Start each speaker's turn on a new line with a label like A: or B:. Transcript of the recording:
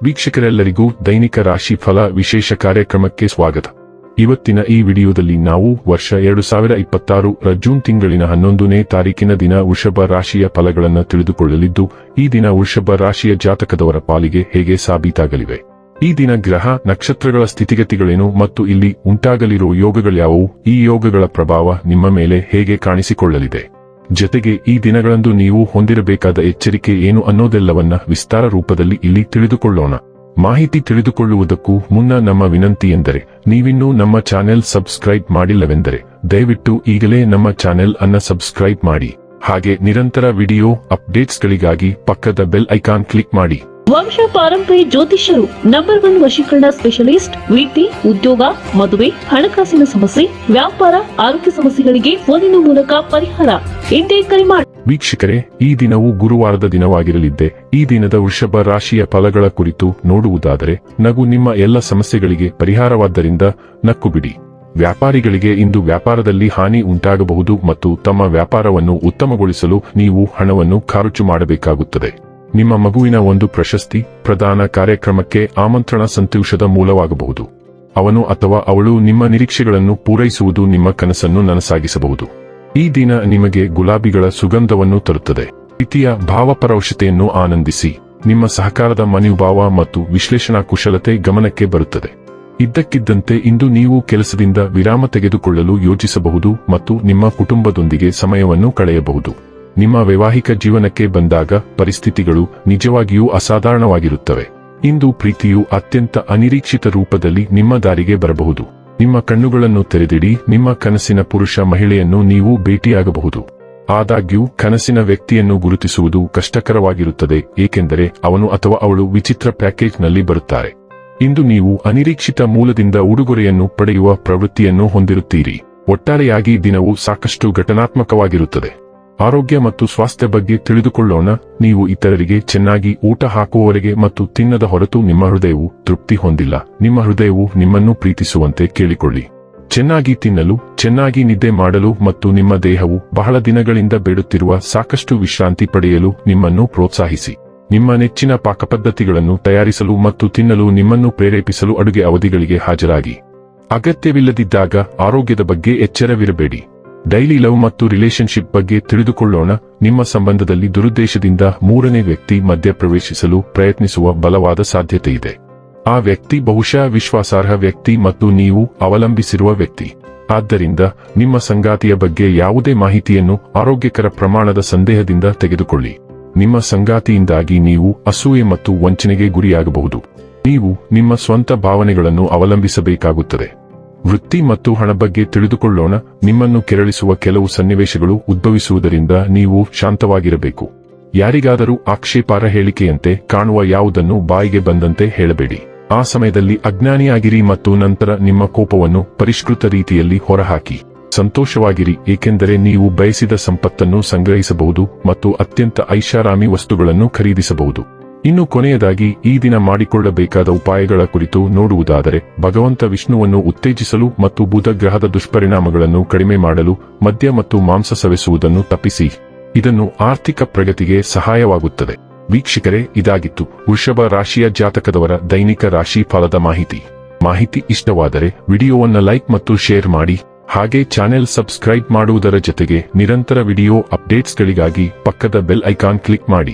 A: ವೀಕ್ಷಕರೆಲ್ಲರಿಗೂ ದೈನಿಕ ರಾಶಿ ಫಲ ವಿಶೇಷ ಕಾರ್ಯಕ್ರಮಕ್ಕೆ ಸ್ವಾಗತ. ಇವತ್ತಿನ ಈ ವಿಡಿಯೋದಲ್ಲಿ ನಾವು ವರ್ಷ 2026 ರ ಜೂನ್ ತಿಂಗಳಿನ 11ನೇ ತಾರೀಕಿನ ದಿನ ವೃಷಭ ರಾಶಿಯ ಫಲಗಳನ್ನು ತಿಳಿದುಕೊಳ್ಳಲಿದ್ದು, ಈ ದಿನ ವೃಷಭ ರಾಶಿಯ ಜಾತಕದವರ ಪಾಲಿಗೆ ಹೇಗೆ ಸಾಬೀತಾಗಲಿವೆ, ಈ ದಿನ ಗ್ರಹ ನಕ್ಷತ್ರಗಳ ಸ್ಥಿತಿಗತಿಗಳೇನು ಮತ್ತು ಇಲ್ಲಿ ಉಂಟಾಗಲಿರುವ ಯೋಗಗಳ್ಯಾವುವು, ಈ ಯೋಗಗಳ ಪ್ರಭಾವ ನಿಮ್ಮ ಮೇಲೆ ಹೇಗೆ ಕಾಣಿಸಿಕೊಳ್ಳಲಿದೆ, ಜೊತೆಗೆ ಈ ದಿನಗಳಂದು ನೀವು ಹೊಂದಿರಬೇಕಾದ ಎಚ್ಚರಿಕೆ ಏನು ಅನ್ನೋದೆಲ್ಲವನ್ನ ವಿಸ್ತಾರ ರೂಪದಲ್ಲಿ ಇಲ್ಲಿ ತಿಳಿದುಕೊಳ್ಳೋಣ. ಮಾಹಿತಿ ತಿಳಿದುಕೊಳ್ಳುವುದಕ್ಕೂ ಮುನ್ನ ನಮ್ಮ ವಿನಂತಿ ಎಂದರೆ, ನೀವಿನ್ನೂ ನಮ್ಮ ಚಾನೆಲ್ ಸಬ್ಸ್ಕ್ರೈಬ್ ಮಾಡಿಲ್ಲವೆಂದರೆ ದಯವಿಟ್ಟು ಈಗಲೇ ನಮ್ಮ ಚಾನೆಲ್ ಅನ್ನ ಸಬ್ಸ್ಕ್ರೈಬ್ ಮಾಡಿ. ಹಾಗೆ ನಿರಂತರ ವಿಡಿಯೋ ಅಪ್ಡೇಟ್ಸ್ಗಳಿಗಾಗಿ ಪಕ್ಕದ ಬೆಲ್ ಐಕಾನ್ ಕ್ಲಿಕ್ ಮಾಡಿ.
B: ವಂಶ ಪಾರಂಪರ್ಯ ಜ್ಯೋತಿಷ್ಯರು ನಂಬರ್ 1 ವಶೀಕರಣ ಸ್ಪೆಷಲಿಸ್ಟ್. ವೃತ್ತಿ, ಉದ್ಯೋಗ, ಮದುವೆ, ಹಣಕಾಸಿನ ಸಮಸ್ಯೆ, ವ್ಯಾಪಾರ, ಆರೋಗ್ಯ ಸಮಸ್ಯೆಗಳಿಗೆ ಫೋನಿನ ಮೂಲಕ ಪರಿಹಾರ. ಇಂದೇ ಕರೆ ಮಾಡಿ.
A: ವೀಕ್ಷಕರೇ, ಈ ದಿನವು ಗುರುವಾರದ ದಿನವಾಗಿರಲಿದ್ದೆ. ಈ ದಿನದ ವೃಷಭ ರಾಶಿಯ ಫಲಗಳ ಕುರಿತು ನೋಡುವುದಾದರೆ, ನಗು ನಿಮ್ಮ ಎಲ್ಲ ಸಮಸ್ಯೆಗಳಿಗೆ ಪರಿಹಾರವಾದ್ದರಿಂದ ನಕ್ಕು ಬಿಡಿ. ವ್ಯಾಪಾರಿಗಳಿಗೆ ಇಂದು ವ್ಯಾಪಾರದಲ್ಲಿ ಹಾನಿ ಉಂಟಾಗಬಹುದು ಮತ್ತು ತಮ್ಮ ವ್ಯಾಪಾರವನ್ನು ಉತ್ತಮಗೊಳಿಸಲು ನೀವು ಹಣವನ್ನು ಖರ್ಚು ಮಾಡಬೇಕಾಗುತ್ತದೆ. ನಿಮ್ಮ ಮಗುವಿನ ಒಂದು ಪ್ರಶಸ್ತಿ ಪ್ರದಾನ ಕಾರ್ಯಕ್ರಮಕ್ಕೆ ಆಮಂತ್ರಣ ಸಂತೋಷದ ಮೂಲವಾಗಬಹುದು. ಅವನು ಅಥವಾ ಅವಳು ನಿಮ್ಮ ನಿರೀಕ್ಷೆಗಳನ್ನು ಪೂರೈಸುವುದು ನಿಮ್ಮ ಕನಸನ್ನು ನನಸಾಗಿಸಬಹುದು. ಈ ದಿನ ನಿಮಗೆ ಗುಲಾಬಿಗಳ ಸುಗಂಧವನ್ನು ತರುತ್ತದೆ. ಪ್ರೀತಿಯ ಭಾವಪರವಶತೆಯನ್ನು ಆನಂದಿಸಿ. ನಿಮ್ಮ ಸಹಕಾರದ ಮನೋಭಾವ ಮತ್ತು ವಿಶ್ಲೇಷಣಾ ಕುಶಲತೆ ಗಮನಕ್ಕೆ ಬರುತ್ತದೆ. ಇದ್ದಕ್ಕಿದ್ದಂತೆ ಇಂದು ನೀವು ಕೆಲಸದಿಂದ ವಿರಾಮ ತೆಗೆದುಕೊಳ್ಳಲು ಯೋಚಿಸಬಹುದು ಮತ್ತು ನಿಮ್ಮ ಕುಟುಂಬದೊಂದಿಗೆ ಸಮಯವನ್ನು ಕಳೆಯಬಹುದು. ನಿಮ್ಮ ವೈವಾಹಿಕ ಜೀವನಕ್ಕೆ ಬಂದಾಗ ಪರಿಸ್ಥಿತಿಗಳು ನಿಜವಾಗಿಯೂ ಅಸಾಧಾರಣವಾಗಿರುತ್ತವೆ. ಇಂದು ಪ್ರೀತಿಯು ಅತ್ಯಂತ ಅನಿರೀಕ್ಷಿತ ರೂಪದಲ್ಲಿ ನಿಮ್ಮ ದಾರಿಗೆ ಬರಬಹುದು. ನಿಮ್ಮ ಕಣ್ಣುಗಳನ್ನು ತೆರೆದಿಡಿ, ನಿಮ್ಮ ಕನಸಿನ ಪುರುಷ ಮಹಿಳೆಯನ್ನು ನೀವು ಭೇಟಿಯಾಗಬಹುದು. ಆದಾಗ್ಯೂ ಕನಸಿನ ವ್ಯಕ್ತಿಯನ್ನು ಗುರುತಿಸುವುದು ಕಷ್ಟಕರವಾಗಿರುತ್ತದೆ, ಏಕೆಂದರೆ ಅವನು ಅಥವಾ ಅವಳು ವಿಚಿತ್ರ ಪ್ಯಾಕೇಜ್ನಲ್ಲಿ ಬರುತ್ತಾರೆ. ಇಂದು ನೀವು ಅನಿರೀಕ್ಷಿತ ಮೂಲದಿಂದ ಉಡುಗೊರೆಯನ್ನು ಪಡೆಯುವ ಪ್ರವೃತ್ತಿಯನ್ನು ಹೊಂದಿರುತ್ತೀರಿ. ಒಟ್ಟಾರೆಯಾಗಿ ದಿನವು ಸಾಕಷ್ಟು ಘಟನಾತ್ಮಕವಾಗಿರುತ್ತದೆ. ಆರೋಗ್ಯ ಮತ್ತು ಸ್ವಾಸ್ಥ್ಯ ಬಗ್ಗೆ ತಿಳಿದುಕೊಳ್ಳೋಣ. ನೀವು ಇತರರಿಗೆ ಚೆನ್ನಾಗಿ ಊಟ ಹಾಕುವವರೆಗೆ ಮತ್ತು ತಿನ್ನದ ಹೊರತು ನಿಮ್ಮ ಹೃದಯವು ತೃಪ್ತಿ ಹೊಂದಿಲ್ಲ. ನಿಮ್ಮ ಹೃದಯವು ನಿಮ್ಮನ್ನು ಪ್ರೀತಿಸುವಂತೆ ಕೇಳಿಕೊಳ್ಳಿ. ಚೆನ್ನಾಗಿ ತಿನ್ನಲು, ಚೆನ್ನಾಗಿ ನಿದ್ದೆ ಮಾಡಲು ಮತ್ತು ನಿಮ್ಮ ದೇಹವು ಬಹಳ ದಿನಗಳಿಂದ ಬೇಡುತ್ತಿರುವ ಸಾಕಷ್ಟು ವಿಶ್ರಾಂತಿ ಪಡೆಯಲು ನಿಮ್ಮನ್ನು ಪ್ರೋತ್ಸಾಹಿಸಿ. ನಿಮ್ಮ ನೆಚ್ಚಿನ ಪಾಕಪದ್ಧತಿಗಳನ್ನು ತಯಾರಿಸಲು ಮತ್ತು ತಿನ್ನಲು ನಿಮ್ಮನ್ನು ಪ್ರೇರೇಪಿಸಲು ಅಡುಗೆ ಅವಧಿಗಳಿಗೆ ಹಾಜರಾಗಿ. ಅಗತ್ಯವಿಲ್ಲದಿದ್ದಾಗ ಆರೋಗ್ಯದ ಬಗ್ಗೆ ಎಚ್ಚರವಿರಬೇಡಿ. ಡೈಲಿ ಲವ್ ಮತ್ತು ರಿಲೇಶನ್ಶಿಪ್ ಬಗ್ಗೆ ತಿಳಿದುಕೊಳ್ಳೋಣ. ನಿಮ್ಮ ಸಂಬಂಧದಲ್ಲಿ ದುರುದ್ದೇಶದಿಂದ ಮೂರನೇ ವ್ಯಕ್ತಿ ಮಧ್ಯಪ್ರವೇಶಿಸಲು ಪ್ರಯತ್ನಿಸುವ ಬಲವಾದ ಸಾಧ್ಯತೆಯಿದೆ. ಆ ವ್ಯಕ್ತಿ ಬಹುಶಃ ವಿಶ್ವಾಸಾರ್ಹ ವ್ಯಕ್ತಿ ಮತ್ತು ನೀವು ಅವಲಂಬಿಸಿರುವ ವ್ಯಕ್ತಿ. ಆದ್ದರಿಂದ ನಿಮ್ಮ ಸಂಗಾತಿಯ ಬಗ್ಗೆ ಯಾವುದೇ ಮಾಹಿತಿಯನ್ನು ಆರೋಗ್ಯಕರ ಪ್ರಮಾಣದ ಸಂದೇಹದಿಂದ ತೆಗೆದುಕೊಳ್ಳಿ. ನಿಮ್ಮ ಸಂಗಾತಿಯಿಂದಾಗಿ ನೀವು ಅಸೂಯೆ ಮತ್ತು ವಂಚನೆಗೆ ಗುರಿಯಾಗಬಹುದು. ನೀವು ನಿಮ್ಮ ಸ್ವಂತ ಭಾವನೆಗಳನ್ನು ಅವಲಂಬಿಸಬೇಕಾಗುತ್ತದೆ. ವೃತ್ತಿ ಮತ್ತು ಹಣ ಬಗ್ಗೆ ತಿಳಿದುಕೊಳ್ಳೋಣ. ನಿಮ್ಮನ್ನು ಕೆರಳಿಸುವ ಕೆಲವು ಸನ್ನಿವೇಶಗಳು ಉದ್ಭವಿಸುವುದರಿಂದ ನೀವು ಶಾಂತವಾಗಿರಬೇಕು. ಯಾರಿಗಾದರೂ ಆಕ್ಷೇಪಾರ್ಹ ಹೇಳಿಕೆಯಂತೆ ಕಾಣುವ ಯಾವುದನ್ನು ಬಾಯಿಗೆ ಬಂದಂತೆ ಹೇಳಬೇಡಿ. ಆ ಸಮಯದಲ್ಲಿ ಅಜ್ಞಾನಿಯಾಗಿರಿ ಮತ್ತು ನಂತರ ನಿಮ್ಮ ಕೋಪವನ್ನು ಪರಿಷ್ಕೃತ ರೀತಿಯಲ್ಲಿ ಹೊರಹಾಕಿ. ಸಂತೋಷವಾಗಿರಿ, ಏಕೆಂದರೆ ನೀವು ಬಯಸಿದ ಸಂಪತ್ತನ್ನು ಸಂಗ್ರಹಿಸಬಹುದು ಮತ್ತು ಅತ್ಯಂತ ಐಷಾರಾಮಿ ವಸ್ತುಗಳನ್ನು ಖರೀದಿಸಬಹುದು. ಇನ್ನು ಕೊನೆಯದಾಗಿ ಈ ದಿನ ಮಾಡಿಕೊಳ್ಳಬೇಕಾದ ಉಪಾಯಗಳ ಕುರಿತು ನೋಡುವುದಾದರೆ, ಭಗವಂತ ವಿಷ್ಣುವನ್ನು ಉತ್ತೇಜಿಸಲು ಮತ್ತು ಬುಧ ಗ್ರಹದ ದುಷ್ಪರಿಣಾಮಗಳನ್ನು ಕಡಿಮೆ ಮಾಡಲು ಮದ್ಯ ಮತ್ತು ಮಾಂಸ ಸವೆಸುವುದನ್ನು ತಪ್ಪಿಸಿ. ಇದನ್ನು ಆರ್ಥಿಕ ಪ್ರಗತಿಗೆ ಸಹಾಯವಾಗುತ್ತದೆ. ವೀಕ್ಷಕರೇ, ಇದಾಗಿತ್ತು ವೃಷಭ ರಾಶಿಯ ಜಾತಕದವರ ದೈನಿಕ ರಾಶಿ ಫಲದ ಮಾಹಿತಿ ಇಷ್ಟವಾದರೆ ವಿಡಿಯೋವನ್ನು ಲೈಕ್ ಮತ್ತು ಶೇರ್ ಮಾಡಿ. ಹಾಗೆ ಚಾನೆಲ್ ಸಬ್ಸ್ಕ್ರೈಬ್ ಮಾಡುವುದರ ಜೊತೆಗೆ ನಿರಂತರ ವಿಡಿಯೋ ಅಪ್ಡೇಟ್ಸ್ಗಳಿಗಾಗಿ ಪಕ್ಕದ ಬೆಲ್ ಐಕಾನ್ ಕ್ಲಿಕ್ ಮಾಡಿ.